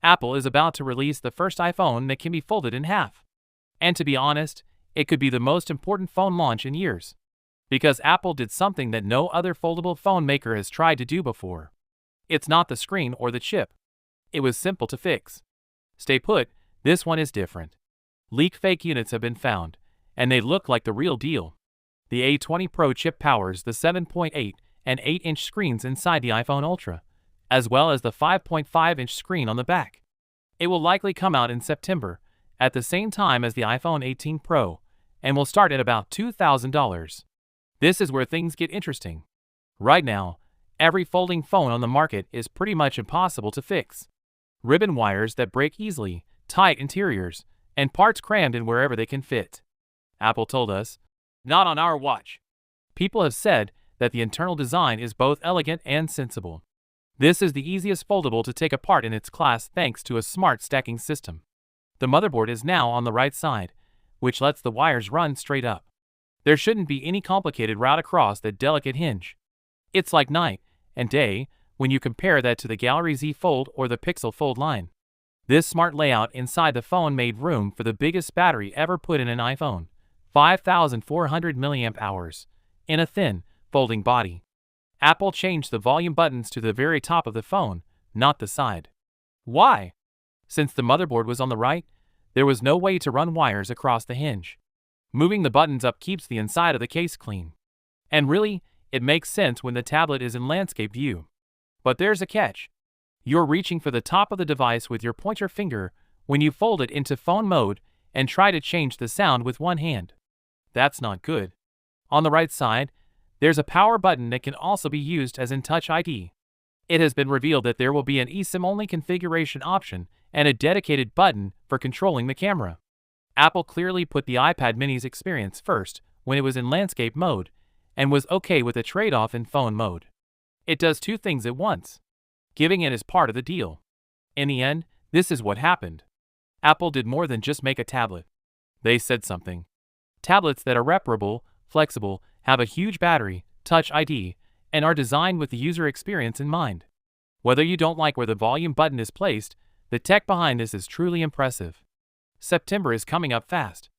Apple is about to release the first iPhone that can be folded in half. And to be honest, it could be the most important phone launch in years. Because Apple did something that no other foldable phone maker has tried to do before. It's not the screen or the chip. It was simple to fix. Stay put, this one is different. Leaked fake units have been found, and they look like the real deal. The A20 Pro chip powers the 7.8 and 8-inch screens inside the iPhone Ultra, as well as the 5.5-inch screen on the back. It will likely come out in September, at the same time as the iPhone 18 Pro, and will start at about $2,000. This is where things get interesting. Right now, every folding phone on the market is pretty much impossible to fix. Ribbon wires that break easily, tight interiors, and parts crammed in wherever they can fit. Apple told us, "Not on our watch." People have said that the internal design is both elegant and sensible. This is the easiest foldable to take apart in its class thanks to a smart stacking system. The motherboard is now on the right side, which lets the wires run straight up. There shouldn't be any complicated route across that delicate hinge. It's like night and day when you compare that to the Gallery Z Fold or the Pixel Fold line. This smart layout inside the phone made room for the biggest battery ever put in an iPhone, 5,400 mAh, in a thin, folding body. Apple changed the volume buttons to the very top of the phone, not the side. Why? Since the motherboard was on the right, there was no way to run wires across the hinge. Moving the buttons up keeps the inside of the case clean. And really, it makes sense when the tablet is in landscape view. But there's a catch. You're reaching for the top of the device with your pointer finger when you fold it into phone mode and try to change the sound with one hand. That's not good. On the right side, there's a power button that can also be used as in Touch ID. It has been revealed that there will be an eSIM-only configuration option and a dedicated button for controlling the camera. Apple clearly put the iPad mini's experience first when it was in landscape mode, and was okay with a trade-off in phone mode. It does two things at once. Giving in is part of the deal. In the end, this is what happened. Apple did more than just make a tablet. They said something. Tablets that are reparable, flexible, have a huge battery, Touch ID, and are designed with the user experience in mind. Whether you don't like where the volume button is placed, the tech behind this is truly impressive. September is coming up fast.